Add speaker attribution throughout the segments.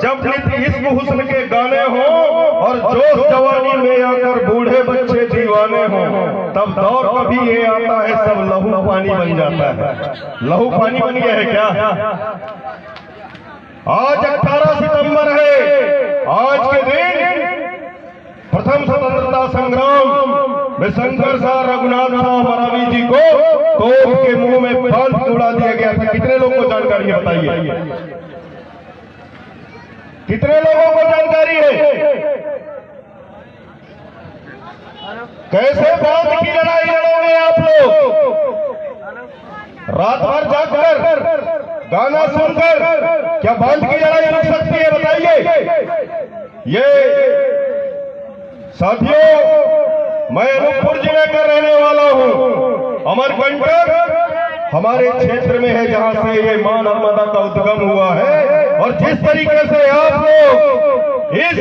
Speaker 1: जब नित इश्क हुस्न के गाने हो और जोश जवानी में आकर बूढ़े बच्चे दीवाने हो, तब दौर कभी ये आता है सब लहू पानी बन जाता है। लहू पानी बन गया है क्या? आज 18 सितंबर है। आज के दिन प्रथम स्वतंत्रता संग्राम में शंकर शाह रघुनाथ शाह मरावी जी को तोप के मुंह में बांध के उड़ा दिया गया था। कितने लोगों को जानकारी है बताइए? कितने लोगों को जानकारी है? कैसे बांध की लड़ाई लड़ोगे आप लोग? रात भर जागकर गाना सुनकर क्या बांध की लड़ाई रुक सकती है बताइए? ये साथियों, मैं अनूपपुर जिले का रहने वाला हूं। अमरकंटक हमारे क्षेत्र में है जहां से ये मां नर्मदा का उद्गम हुआ है। और जिस तरीके से आप लोग इस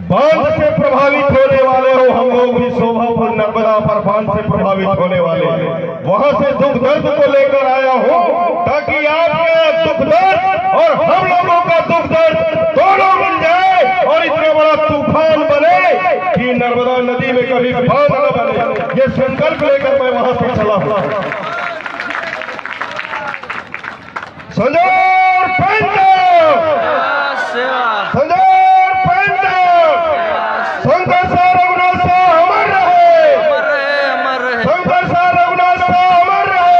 Speaker 1: बांध से प्रभावित होने वाले हो, हम लोग भी शोभापुर नर्मदा पर बांध से प्रभावित होने वाले हैं। वहां से दुख दर्द को लेकर आया हूं ताकि आपके दुख दर्द और हम लोगों का दुख दर्द दोनों मिल जाए और इतना बड़ा तूफान बने कि नर्मदा नदी में कभी बांध न बने। ये संकल्प लेकर मैं वहां से चला हूं। संजोर पंजाब, संजोर पंजाब, शंकर शाह रघुनाथ शाह अमर रहे, शंकर शाह रघुनाथ शाह अमर रहे।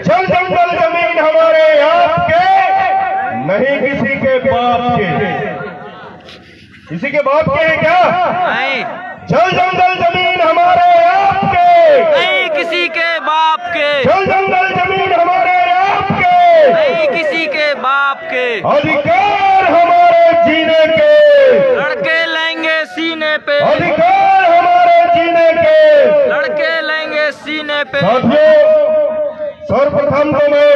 Speaker 1: जल जंगल जमीन हमारे आपके, नहीं किसी के बाप के। किसी के बाप के हैं क्या?
Speaker 2: नहीं।
Speaker 1: जल जंगल जमीन हमारे आपके,
Speaker 2: नहीं किसी के बाप के।
Speaker 1: जल जंगल जमीन हमारे आपके,
Speaker 2: नहीं किसी के बाप के।
Speaker 1: अधिकार हमारे जीने के,
Speaker 2: लड़के लेंगे सीने पे,
Speaker 1: अधिकार हमारे जीने के,
Speaker 2: लड़के लेंगे सीने पे।
Speaker 1: साथियों, सर्वप्रथम तो मैं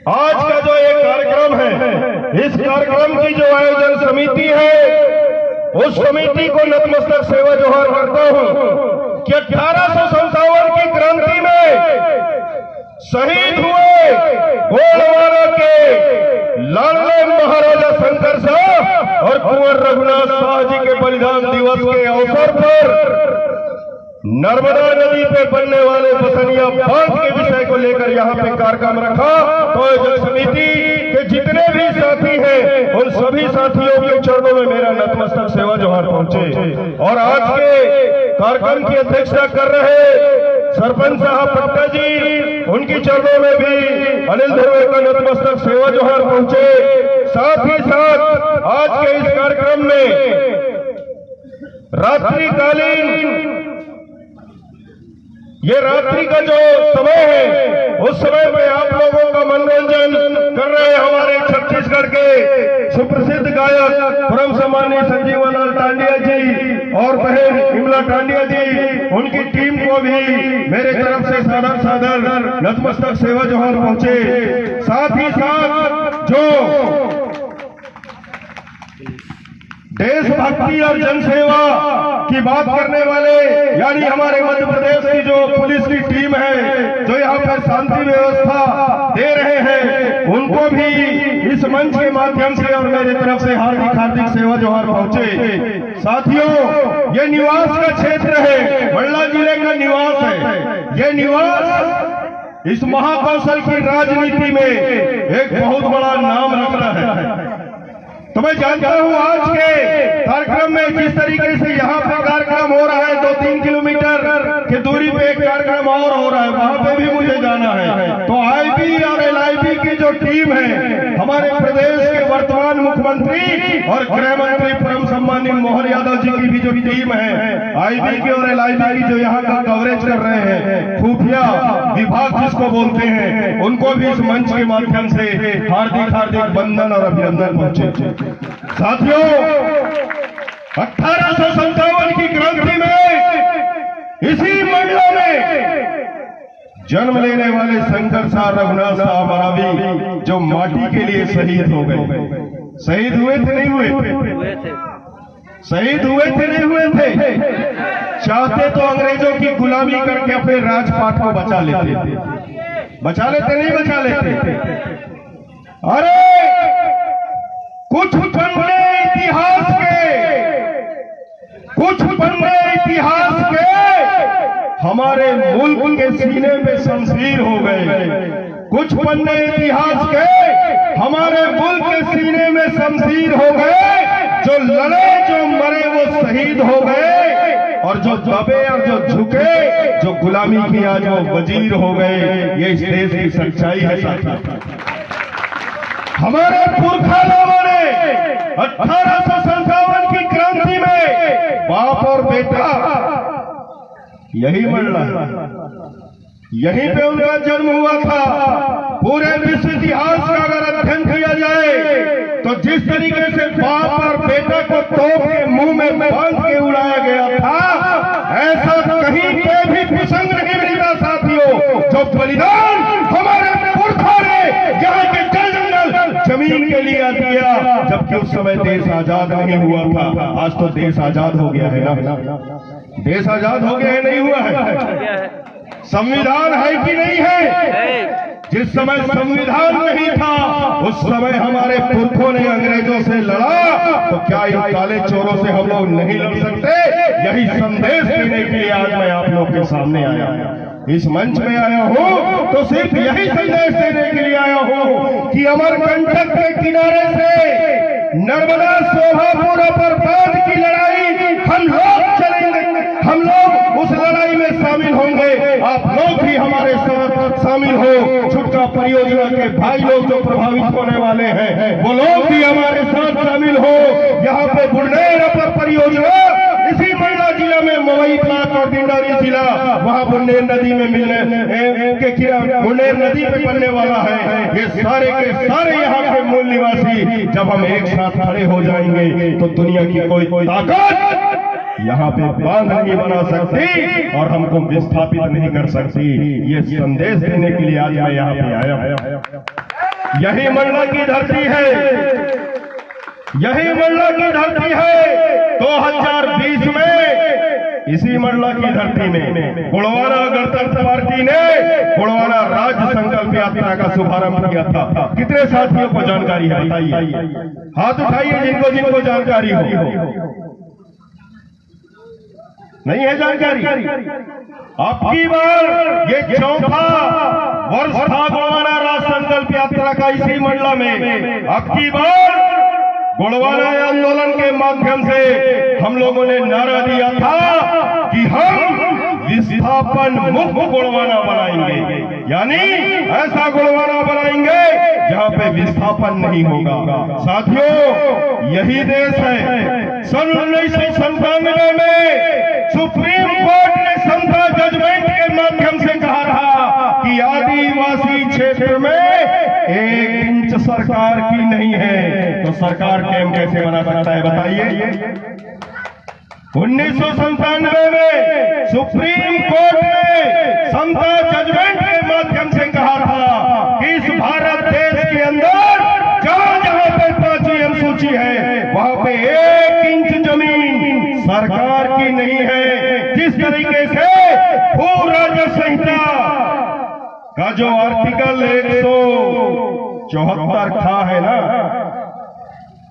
Speaker 1: आज का जो ये कार्यक्रम है, इस कार्यक्रम की जो आयोजन समिति है, उस समिति को नतमस्तक सेवा जोहार करता हूं कि 1857 की क्रांति में शहीद हुए गोलवारा के लाडले महाराजा शंकर शाह और कुंवर रघुनाथ शाह जी के बलिदान दिवस के अवसर पर नर्मदा नदी पे बनने वाले बसनिया बांध के विषय को लेकर यहाँ पे कार्यक्रम रखा। तो आयोजन समिति के जितने भी साथी हैं, उन सभी साथियों के चरणों में मेरा नतमस्तक सेवा जोहार पहुंचे। और आज के कार्यक्रम की अध्यक्षता कर रहे सरपंच साहब पट्टा जी, उनकी चरणों में भी अनिल धर्वे का नतमस्तक सेवा जोहार पहुंचे। साथ ही साथ आज के इस कार्यक्रम में रात्रिकालीन, ये रात्रि का जो समय है, उस समय में आप लोगों का मनोरंजन कर रहे हमारे छत्तीसगढ़ के सुप्रसिद्ध गायक परम सम्मानीय संजीवलाल टांडिया जी और बहन विमला टांडिया जी, उनकी टीम को भी मेरे तरफ से सादर सादर नतमस्तक सेवा जोहार पहुंचे। साथ ही साथ जो देशभक्ति और जनसेवा की बात करने वाले, यानी हमारे मध्य प्रदेश की जो पुलिस की टीम है, जो यहाँ पर शांति व्यवस्था दे रहे हैं, उनको भी इस मंच के माध्यम से और मेरे तरफ से हार्दिक हार्दिक सेवा जोहार पहुंचे। साथियों, ये निवास का क्षेत्र है, मंडला जिले का निवास है। ये निवास इस महाकौशल की राजनीति में एक बहुत बड़ा नाम रखता है। तो मैं जानता हूं आज के कार्यक्रम में जिस तरीके से यहाँ पे कार्यक्रम हो रहा है, 2-3 किलोमीटर की दूरी पे एक कार्यक्रम और हो रहा है, वहां पे भी मुझे जाना है। तो आईबी और एलआईबी की जो टीम है, हमारे प्रदेश के वर्तमान मुख्यमंत्री और गृह मंत्री परम सम्मानीय मोहन यादव जी की भी जो टीम है, आईबी की और एलआईबी की, जो यहाँ का कवरेज कर रहे हैं, खुफिया विभाग जिसको बोलते हैं, उनको भी इस मंच के माध्यम से हार्दिक हार्दिक वंदन और अभिनंदन पहुंचे। साथियों, 1857 की क्रांति में इसी मंडला में जन्म लेने वाले शंकर शाह रघुनाथ शाह मरावी जो माटी के लिए शहीद हो गए। शहीद हुए थे नहीं हुए थे? शहीद हुए थे नहीं हुए थे? चाहते तो अंग्रेजों की गुलामी करके अपने राजपाट को बचा लेते, बचा लेते नहीं बचा लेते? अरे कुछ पन्ने इतिहास के हमारे मुल्क के सीने में शमशीर हो गए। कुछ पन्ने इतिहास के हमारे मुल्क के सीने में शमशीर हो गए। जो लड़े जो मरे वो शहीद हो गए, और जो दबे और जो झुके, जो गुलामी की आज वो वजीर हो गए। ये इस देश की सच्चाई है साथी। हमारे पुरखा लोगों ने 1857 की क्रांति में बाप और बेटा यही मरना, यहीं पे उनका जन्म हुआ था। पूरे विश्व इतिहास का अगर अध्ययन किया जाए तो जिस तरीके से बाप और बेटा को तोप के मुंह में बांध के उड़ाया गया था, ऐसा कहीं पे भी प्रसंग नहीं मिलता साथियों। जो बलिदान हमारे पुरखा ने यहाँ के जंगल जमीन के लिए दिया, जबकि उस समय देश आजाद नहीं हुआ था। आज तो देश आजाद हो गया है ना, देश आजाद हो गया है, नहीं हुआ है। संविधान है कि नहीं है? जिस समय संविधान नहीं था उस समय हमारे पुरखों ने अंग्रेजों से लड़ा, तो क्या इन काले चोरों से हम लोग नहीं लड़ सकते? यही संदेश देने के लिए आज मैं आप लोग के सामने आया, इस मंच में आया हूँ। तो सिर्फ यही संदेश देने के लिए आया हूँ कि अमरकंटक के किनारे से नर्मदा शोभापुर पर बांध की लड़ाई हम लोग चलेंगे, हम लोग उस लड़ाई में शामिल होंगे। आप लोग भी हमारे साथ शामिल हो। छुटका परियोजना के भाई लोग जो प्रभावित होने वाले हैं वो लोग भी हमारे साथ शामिल हो। यहाँ पे बुंडेर अपर परियोजना इसी मंडला जिला में मोईतलाक और डिंडौरी जिला, वहाँ बुंडेर नदी में बुंडेर नदी पे बनने वाला है। ये सारे के सारे यहाँ के मूल निवासी जब हम एक साथ खड़े हो जाएंगे तो दुनिया की कोई ताकत यहाँ पे बांध नहीं बना सकती और हमको विस्थापित नहीं कर सकती। ये संदेश देने के लिए आज मैं यहाँ पे आया हूँ। यही मंडला की धरती है, यही मंडला की धरती है। 2020 में इसी मंडला की धरती में गोड़वाना गणतंत्र पार्टी ने गोड़वाना राज्य संकल्प यात्रा का शुभारंभ किया था। कितने साथियों को जानकारी है बताइए, हाथ उठाइए जिनको जिनको जानकारी हो। नहीं है जानकारी? आपकी बार ये चौथा वर्ष था गोड़वाना राज्य संकल्प यात्रा का इसी मंडला में। आपकी बार गोड़वाना आंदोलन के माध्यम से हम लोगों ने नारा दिया था कि हम विस्थापन मुक्त गोड़वाना बनाएंगे, यानी ऐसा गोड़वाना बनाएंगे जहां पे विस्थापन नहीं होगा। साथियों, यही देश है। सन 1997 में सुप्रीम कोर्ट ने समता जजमेंट के माध्यम से कहा था कि आदिवासी क्षेत्र में 1 इंच सरकार की नहीं है, तो सरकार कैम कैसे बना सकता है बताइए? 1997 में सुप्रीम कोर्ट ने समता जजमेंट के माध्यम से कहा था कि इस भारत देश के अंदर जहां जहां पे 5वीं अनुसूची है वहां पे 1 इंच जमीन सरकार की नहीं है। जिस तरीके से भू राज्य संहिता का जो आर्टिकल 174 था है ना,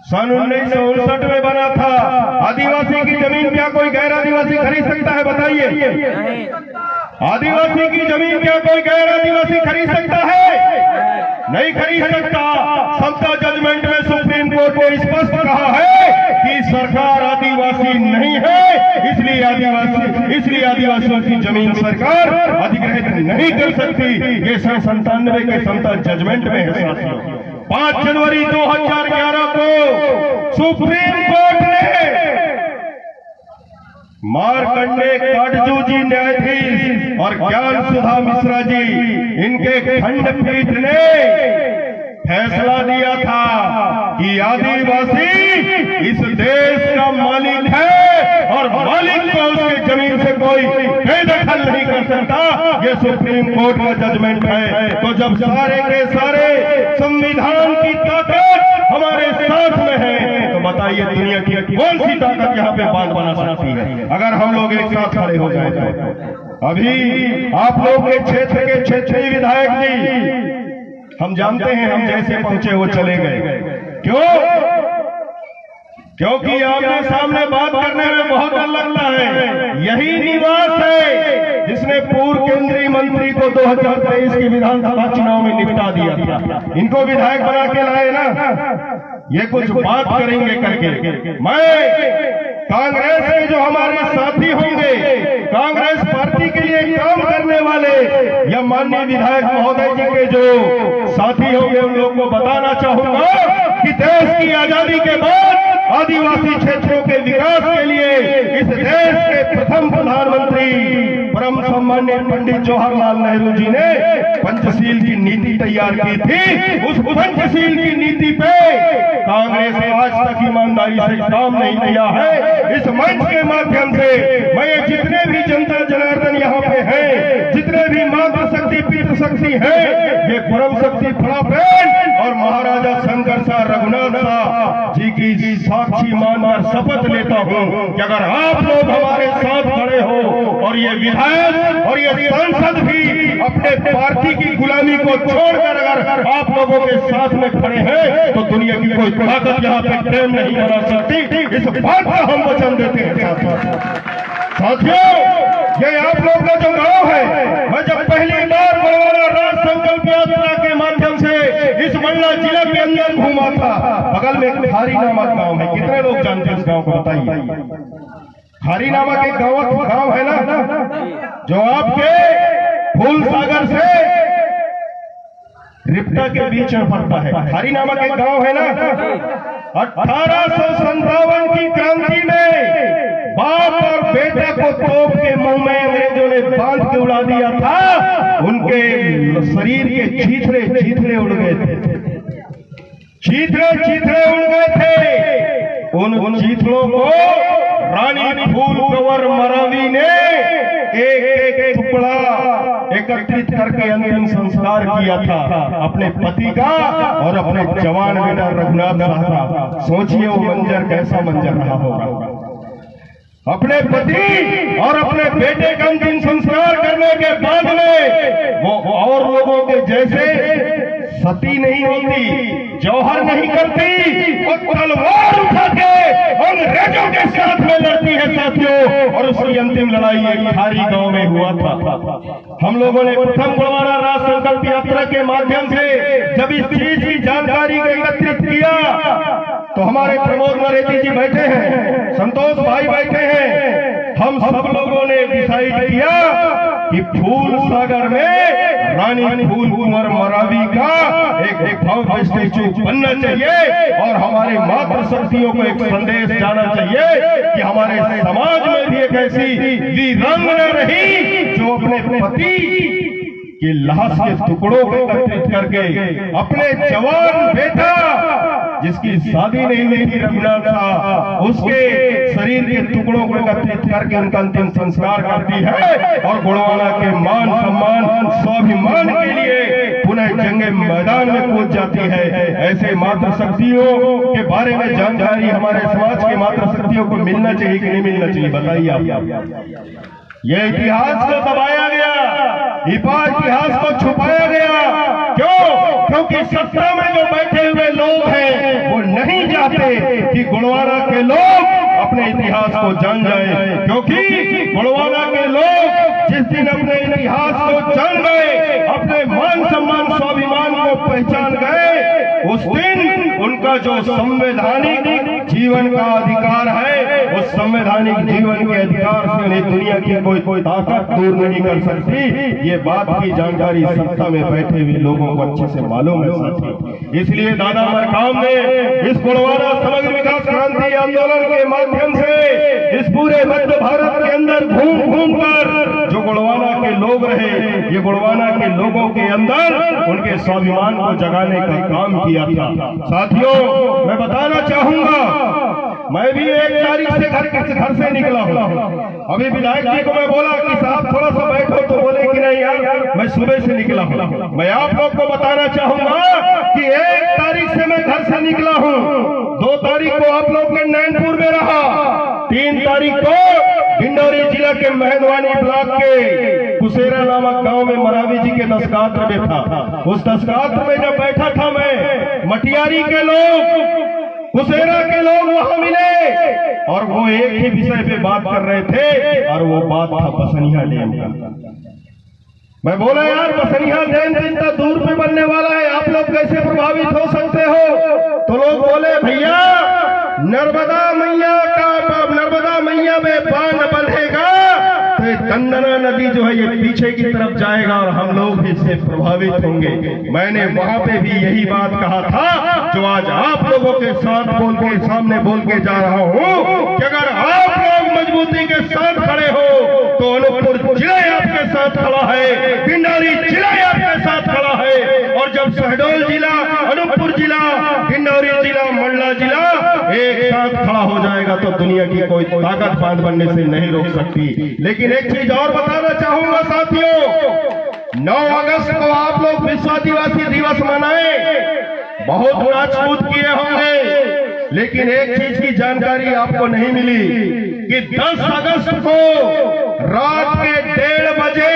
Speaker 1: सन 1959 में बना था। आदिवासी की जमीन क्या कोई गैर आदिवासी खरीद सकता है बताइए? आदिवासी की जमीन क्या कोई गैर आदिवासी खरीद सकता है? नहीं खरीद सकता। समता जजमेंट में सुप्रीम कोर्ट ने स्पष्ट कहा है कि सरकार आदिवासी नहीं है, इसलिए आदिवासियों की जमीन सरकार अधिग्रहित नहीं कर सकती। ये सन 97 के समता जजमेंट में है साथियों। 5 जनवरी 2011 को सुप्रीम कोर्ट ने मार्कंडे काटजू जी न्यायाधीश और ज्ञान सुधा मिश्रा जी इनके खंडपीठ ने फैसला दिया था कि आदिवासी इस देश का मालिक है और मालिक को उसके जमीन से कोई बेदखल नहीं कर सकता। ये सुप्रीम कोर्ट का जजमेंट है। तो जब सारे के सारे संविधान की ताकत हमारे साथ में है तो बताइए दुनिया की कौन सी ताकत यहाँ पे बात बना सकती है अगर हम लोग एक साथ खड़े हो जाए तो। अभी आप लोग के क्षेत्र के क्षेत्रीय विधायक जी हम जानते हैं हम जैसे पहुंचे वो चले गए। क्यों? क्योंकि आपके सामने बात करने में बहुत डर लगता है। यही निवास है जिसने पूर्व केंद्रीय मंत्री को 2023 के विधानसभा चुनाव में निपटा दिया था। इनको विधायक बना के लाए ना, ये कुछ बात करेंगे करके। मैं कांग्रेस के जो हमारे साथी होंगे, कांग्रेस पार्टी के लिए काम करने वाले या माननीय विधायक महोदय जी के जो साथी होंगे, उन लोगों को बताना चाहूंगा कि देश की आजादी के बाद आदिवासी क्षेत्रों के विकास के लिए इस देश के प्रथम प्रधानमंत्री परम सम्मान्य पंडित जवाहरलाल नेहरू जी ने पंचशील की नीति तैयार की थी। उस पंचशील की नीति पे कांग्रेस ने आज तक ईमानदारी से काम नहीं किया है। इस मंच के माध्यम से मैं ये जितने भी जनता जनार्दन यहाँ पे हैं, जितने भी मातृशक्ति पितृशक्ति हैं, ये परम शक्ति फड़ापेन और महाराजा शंकर शाह रघुनाथ शाह जी की साक्षी मानकर शपथ लेता हूँ कि अगर आप लोग हमारे साथ खड़े हो और ये विधायक और ये सांसद भी अपने पार्टी की गुलामी को छोड़कर अगर आप लोगों के साथ में खड़े हैं तो दुनिया की कोई ताकत यहाँ पे ट्रेन नहीं बना सकती। इस बात का हम वचन देते हैं। साथियों, ये आप लोग का जो गांव है, मैं जब पहली बार बड़वाना राज संकल्प यात्रा के माध्यम से इस मंडला जिला के अंदर घूमा था, बगल में एक खारी नामक गांव है। कितने लोग जानते हैं इस गांव को? बताइए। खारी नामक एक गांव है ना, जो आपके फूल सागर से रिप्टा के बीच में पड़ता है। खारी नामक एक गांव है ना। 1857 की क्रांति में बाप और बेटा को तोप के मुंह में अंग्रेजों ने बांध के उड़ा दिया था। उनके शरीर के चीथड़े उड़ गए थे, चीथड़े उड़ गए थे। उन चीथड़ों को रानी फूल कंवर मरावी ने एक टुकड़ा एकत्रित करके अंतिम संस्कार किया था अपने पति का और अपने जवान बेटा रघुनाथ शाह का। सोचिए वो मंजर कैसा मंजर रहा होगा। अपने पति और अपने बेटे का अंतिम संस्कार करने के बाद में वो और लोगों के जैसे सती नहीं होती, जौहर नहीं करती, वो तलवार उठा के अंग्रेजों के साथ में लड़ती है साथियों। और उसकी अंतिम लड़ाई एक खारी गांव में हुआ था। हम लोगों ने प्रथम बड़वाना राज संकल्प यात्रा के माध्यम से जब इस चीज की जानकारी को एकत्रित किया तो हमारे प्रमोद नरेती जी बैठे हैं, संतोष भाई बैठे हैं, हम सब लोगों ने डिसाइड किया कि फूल सागर में रानी फूल कुंवर मरावी का एक भव्य स्टैचू बनना चाहिए और हमारे मातृशक्तियों को एक संदेश जाना चाहिए कि हमारे समाज में भी एक ऐसी वीरांगना रही जो अपने पति के लाश के टुकड़ों को एकत्रित करके अपने जवान बेटा जिसकी शादी नहीं हुई थी रघुनाथ शाह, उसके शरीर के टुकड़ों को एकत्रित करके उनका अंतिम संस्कार करती है और गुड़वाना के मान सम्मान स्वाभिमान के लिए पुनः जंगे मैदान में कूद जाती है। ऐसे मातृशक्तियों के बारे में जानकारी हमारे समाज के मातृशक्तियों को मिलना चाहिए कि नहीं मिलना चाहिए? बताइए आप। ये इतिहास को दबाया गया, इतिहास को छुपाया गया। क्यों? क्योंकि सत्ता में जो बैठे हुए लोग हैं वो नहीं चाहते कि गुड़वाना के लोग अपने इतिहास को जान जाएं। क्योंकि गुड़वाना के लोग जिस दिन अपने इतिहास को जान गए, अपने मान सम्मान स्वाभिमान को पहचान गए, उस दिन उनका जो संवैधानिक जीवन का अधिकार है, उस संवैधानिक जीवन के अधिकार से उन्हें दुनिया की कोई ताकत दूर नहीं कर सकती। ये बात की जानकारी सत्ता में बैठे हुए लोगों को अच्छे से मालूम है साथी। इसलिए दादा मरकाम ने इस गुड़वाना समग्र विकास क्रांति आंदोलन के माध्यम से इस पूरे मध्य भारत के अंदर घूम घूम कर जो गुड़वाना के लोग रहे, ये गुड़वाना के लोगों के अंदर उनके स्वाभिमान को जगाने का काम किया था। साथियों, मैं बताना चाहूंगा, मैं भी 1 तारीख से घर से निकला हूँ। अभी विधायक जी को मैं बोला कि साहब थोड़ा सा बैठो, तो बोले कि नहीं यार मैं सुबह से निकला हूँ। मैं आप लोग को बताना चाहूंगा कि 1 तारीख से मैं घर से निकला हूँ, 2 तारीख को आप लोग ने नैनपुर में रहा, 3 तारीख को डिंडौरी जिला जिला के मेहंदवानी ब्लॉक के कुसेरा नामक गांव में मरावी जी के दशगात्र में था। उस दशगात्र में जब बैठा था मैं, मटियारी के लोग, कुसेरा के लोग वहां मिले और वो एक ही विषय पे बात कर रहे थे और वो बात था बसनिया डैम का। मैं बोला यार बसनिया डैम इतना दूर पे बनने वाला है, आप लोग कैसे प्रभावित हो सकते हो? तो लोग बोले भैया नर्मदा मैया में बांध बंधेगा तो ये दंडना नदी जो है ये पीछे की तरफ जाएगा और हम लोग भी इससे प्रभावित होंगे। मैंने वहां पे भी यही बात कहा था जो आज आप लोगों के साथ सामने बोल के जा रहा हूं कि अगर आप लोग मजबूती के साथ खड़े हो तो अनूपपुर जिला आपके साथ खड़ा है, डिंडौरी जिला आपके साथ खड़ा है। और जब शहडोल जिला, अनूपपुर जिला, डिंडौरी जिला, मंडला जिला एक साथ खड़ा हो जाएगा तो दुनिया की कोई ताकत बांध बनने से नहीं रोक सकती। लेकिन एक चीज और बताना चाहूंगा साथियों, 9 अगस्त को आप लोग विश्व आदिवासी दिवस मनाए, बहुत राजपूत किए होंगे, लेकिन एक चीज की जानकारी आपको नहीं मिली कि 10 अगस्त को रात के 1:30 बजे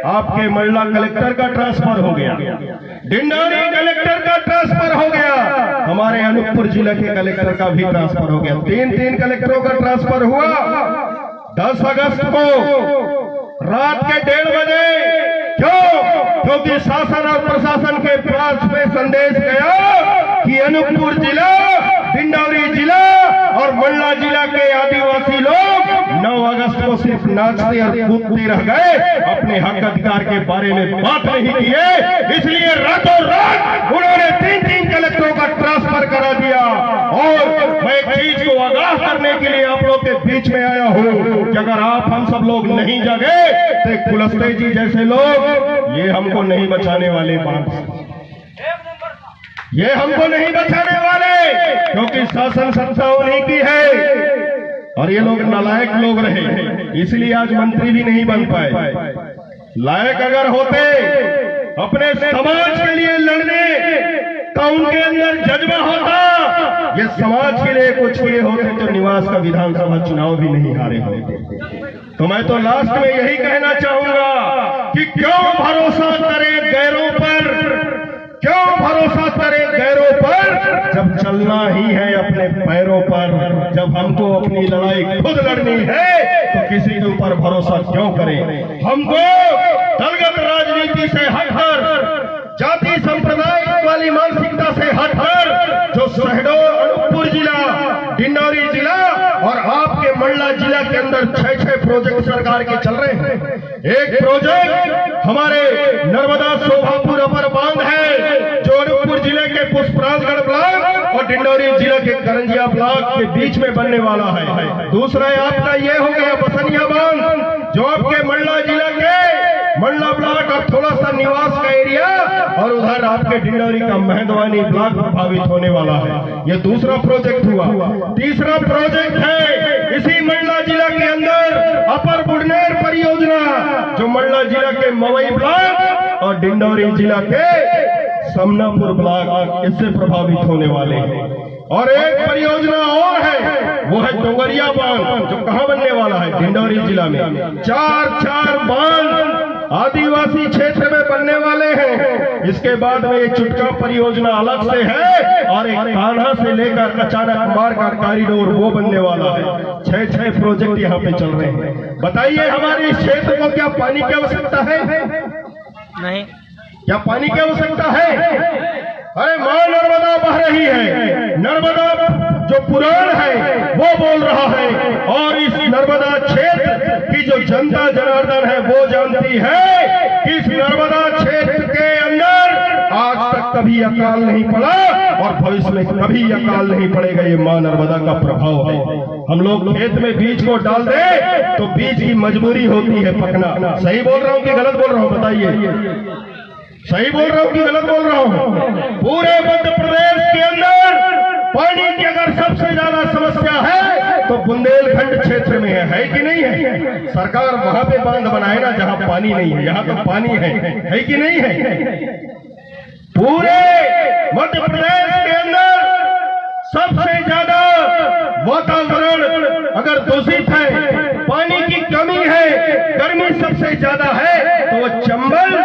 Speaker 1: आपके मंडला कलेक्टर का ट्रांसफर हो गया, डिंडौरी कलेक्टर का ट्रांसफर हो गया, हमारे अनूपपुर जिला के कलेक्टर का भी ट्रांसफर हो गया। 3 कलेक्टरों का ट्रांसफर हुआ 10 अगस्त को रात के 1:30 बजे। क्यों? क्योंकि शासन और प्रशासन के पास में संदेश गया कि अनूपपुर जिला, डिंडौरी जिला और मंडला जिला के आदिवासी लोग 9 अगस्त को सिर्फ नाचते और कूदते रह गए, अपने हक अधिकार के बारे में बात नहीं किए। इसलिए रातों रात उन्होंने 3 कलेक्टरों का ट्रांसफर करा दिया। और मैं एक चीज को आगाह करने के लिए आप लोग के बीच में आया हूं कि अगर आप हम सब लोग नहीं जगे तो कुलस्ते जी जैसे लोग ये हमको नहीं बचाने वाले, ये हमको नहीं बचाने वाले, क्योंकि शासन संस्था उन्हीं की है और ये लोग नालायक लोग रहे, इसलिए आज मंत्री भी नहीं बन पाए। लायक अगर होते, अपने समाज के लिए लड़ने का उनके अंदर जज्बा होता, ये समाज के लिए कुछ किए होते तो निवास का विधानसभा चुनाव भी नहीं हारे होते। तो मैं तो लास्ट में यही कहना चाहूंगा कि क्यों भरोसा करें गैरों पर, क्यों भरोसा करें गैरों पर, जब चलना ही है अपने पैरों पर। जब हमको अपनी लड़ाई खुद लड़नी है तो किसी के ऊपर भरोसा क्यों करें? हमको दलगत राजनीति से हटकर, जाति संप्रदाय वाली मानसिकता से हटकर, जो शहडोल, अनूपपुर जिला, डिंडौरी जिला और आपके मंडला जिला के अंदर 6 प्रोजेक्ट सरकार के चल रहे हैं। एक प्रोजेक्ट हमारे नर्मदा शोभापुर अपर बांध है जो अनूपपुर जिले के पुष्पराजगढ़ ब्लॉक और डिंडौरी जिले के करंजिया ब्लॉक के बीच में बनने वाला है। दूसरा आपका ये हो गया बसनिया बांध जो आपके मंडला जिला के मंडला ब्लॉक और थोड़ा सा निवास का एरिया और उधर आपके डिंडौरी का मेहंदवानी ब्लॉक प्रभावित होने वाला है। ये दूसरा प्रोजेक्ट हुआ। तीसरा प्रोजेक्ट है इसी मंडला जिला के अंदर अपर बुढ़नेर परियोजना जो मंडला जिला के मवई ब्लॉक और डिंडौरी जिला के समनापुर ब्लॉक इससे प्रभावित होने वाले हैं। और एक परियोजना और है, वो है डोंगरिया बांध जो कहां बनने वाला है? डिंडौरी जिला में। 4 बांध आदिवासी क्षेत्र में बनने वाले हैं। इसके बाद में एक चुटका परियोजना अलग से है और एक कान्हा से लेकर अचानक मार्ग का कॉरिडोर वो बनने वाला है। 6 प्रोजेक्ट यहाँ पे चल रहे हैं। बताइए हमारे इस क्षेत्र को क्या पानी की आवश्यकता है?
Speaker 2: नहीं।
Speaker 1: क्या पानी की आवश्यकता है? अरे मां नर्मदा बह रही है। नर्मदा जो पुराण है वो बोल रहा है और इस नर्मदा क्षेत्र की जो जनता जनार्दन है वो जानती है कि इस नर्मदा क्षेत्र के अंदर आज तक कभी अकाल नहीं पड़ा और भविष्य में कभी अकाल नहीं पड़ेगा। ये मां नर्मदा का प्रभाव है। हम लोग खेत में बीज को डाल दें तो बीज की मजबूरी होती है पकना। सही बोल रहा हूं कि गलत बोल रहा हूं? बताइए। सही बोल रहा हूं कि गलत बोल रहा हूं? पूरे मध्य प्रदेश के अंदर पानी की अगर सबसे ज्यादा समस्या है तो बुंदेलखंड क्षेत्र में है कि नहीं है? सरकार वहां पे बांध बनाए ना जहां पानी नहीं है, यहाँ तो पानी है कि नहीं है? पूरे मध्य प्रदेश के अंदर सबसे ज्यादा वातावरण अगर दूषित है, पानी की कमी गर्मी सबसे ज्यादा है तो वो चंबल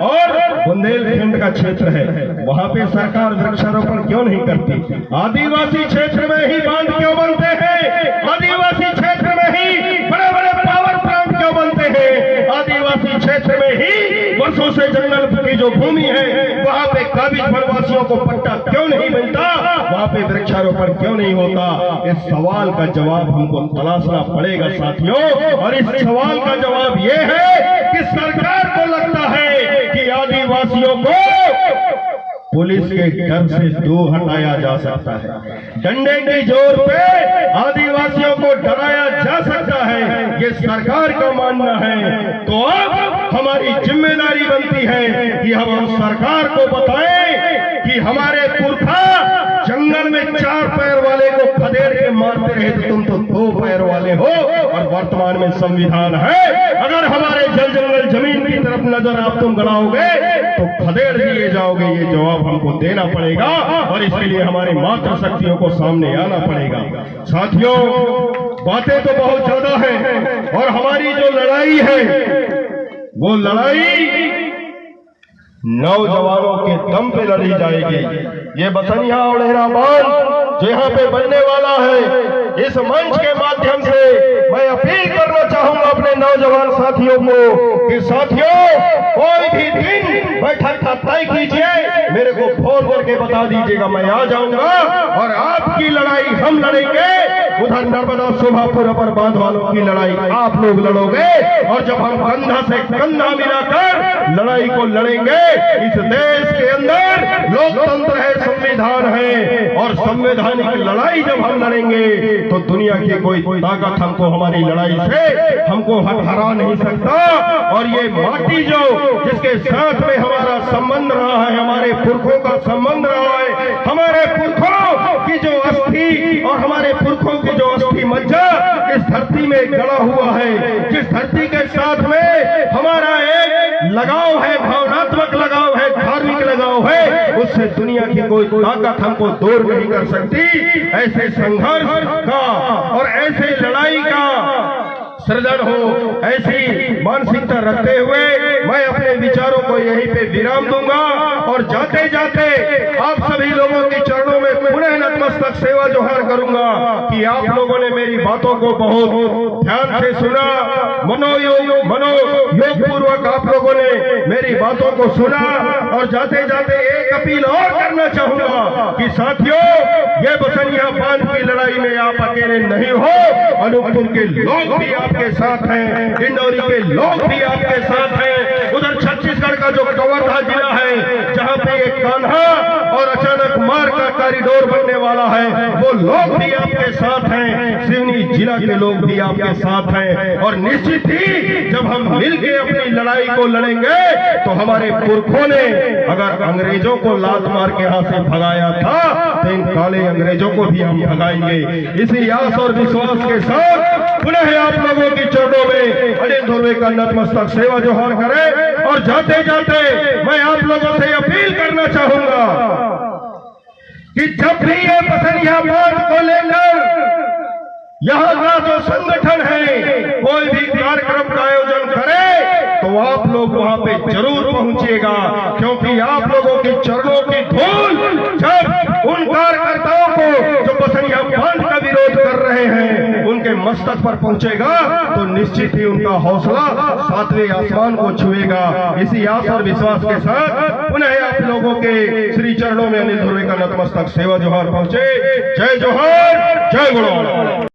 Speaker 1: और बुंदेलखंड का क्षेत्र है। वहां पे सरकार वृक्षारोपण क्यों नहीं करती? आदिवासी क्षेत्र में ही बांध क्यों बनते हैं? आदिवासी क्षेत्र में ही बड़े बड़े पावर प्लांट क्यों बनते हैं? आदिवासी क्षेत्र में ही वर्षों से जंगल की जो भूमि है वहां पे काबिज वनवासियों को पट्टा क्यों नहीं मिलता? वहां पे वृक्षारोपण क्यों नहीं होता? इस सवाल का जवाब हमको तलाशना पड़ेगा साथियों। और इस सवाल का जवाब ये है कि सरकार को लगता है कि आदिवासियों को पुलिस के घर से दूर हटाया जा सकता है, डंडे की जोर पे आदिवासियों को डराया जा सकता है, ये सरकार का मानना है। तो अब हमारी जिम्मेदारी बनती है कि हम सरकार को बताएं कि हमारे पुरखा जंगल में 4 पैर वाले को खदेड़ के मारते रहे तो तुम तो 2 पैर वाले हो। और वर्तमान में संविधान है, अगर हमारे जल जंगल जमीन की तरफ नजर आप तुम गड़ाओगे तो खदेड़ दिए जाओगे। ये जवाब हमको देना पड़ेगा और इसके लिए हमारी मातृशक्तियों को सामने आना पड़ेगा। साथियों, बातें तो बहुत ज्यादा हैं और हमारी जो लड़ाई है वो लड़ाई नौजवानों के दम पे लड़ी जाएगी। ये बसनिया और लहरा बांध जो यहाँ पे बनने वाला है, इस मंच के माध्यम से मैं अपील करना चाहूंगा अपने नौजवान साथियों को कि साथियों, कोई भी दिन बैठक का तय कीजिए, मेरे को फोन करके बता दीजिएगा, मैं आ जाऊंगा और आपकी लड़ाई हम लड़ेंगे। उधर नर्मदा शोभापुर अपर बांध वालों की लड़ाई आप लोग लड़ोगे और जब हम कंधा से कंधा मिलाकर लड़ाई को लड़ेंगे, इस देश के अंदर लोकतंत्र है, संविधान है और संवैधानिक लड़ाई जब हम लड़ेंगे तो दुनिया की कोई ताकत हमको हमारी लड़ाई से हमको हरा नहीं सकता। और ये माटी जो जिसके साथ में हमारा संबंध रहा है, हमारे पुरखों का संबंध रहा है, हमारे पुरखों की जो अस्थि और हमारे पुरखों की जो अस्थि मज्जा इस धरती में गड़ा हुआ है, जिस धरती के साथ में हमारा एक लगाव है, भावनात्मक लगाव है, धार्मिक लगाव है, उससे दुनिया की कोई ताकत हमको दूर नहीं कर सकती। ऐसे संघर्ष का और ऐसे लड़ाई का सृजन हो, ऐसी मानसिकता रखते हुए मैं अपने विचारों को यहीं पे विराम दूंगा और जाते जाते आप सभी लोगों के चरणों में पुनः नतमस्तक सेवा जोहार करूंगा कि आप लोगों ने मेरी बातों को बहुत ध्यान से सुना, मनोयोग पूर्वक आप लोगों ने मेरी बातों को सुना। और जाते जाते एक अपील और करना चाहूंगा कि साथियों, ये बसनिया बांध की लड़ाई में आप अकेले नहीं हो, अनूपपुर के लोग भी आपके साथ हैं, डिंडौरी के लोग भी आपके साथ हैं, उधर छत्तीसगढ़ का जो कवर्धा जिला है जहां पे एक कान्हा और अचानक मार का कॉरिडोर बनने वाला है, वो लोग भी आपके साथ हैं, सिवनी जिला के लोग भी आपके साथ हैं। और निश्चित ही जब हम मिलकर अपनी लड़ाई को लड़ेंगे तो हमारे पुरखों ने अगर अंग्रेजों को लात मार के यहाँ से भगाया था तो इन काले अंग्रेजों को भी हम भगाएंगे। इसी आस और विश्वास के साथ पुनः आप लोगों की चरणों में अनिल धुर्वे का नतमस्तक सेवा जोहार करें। और जाते जाते मैं आप लोगों से अपील करना चाहूंगा कि जब भी ये बसनिया बांध को लेकर यहाँ का जो संगठन है कोई भी कार्यक्रम का आयोजन करे तो आप लोग वहां पे जरूर पहुंचिएगा, क्योंकि आप लोगों के चरणों की धूल जब उन कार्यकर्ताओं को जो बसनिया बांध का विरोध कर रहे हैं उनके मस्तक पर पहुंचेगा तो निश्चित ही उनका हौसला 7वें आसमान को छुएगा। इसी आस और विश्वास के साथ पुनः आप लोगों के श्री चरणों में अनिल धुर्वे का नतमस्तक सेवा जोहार पहुंचे। जय जोहार, जय गुणवान।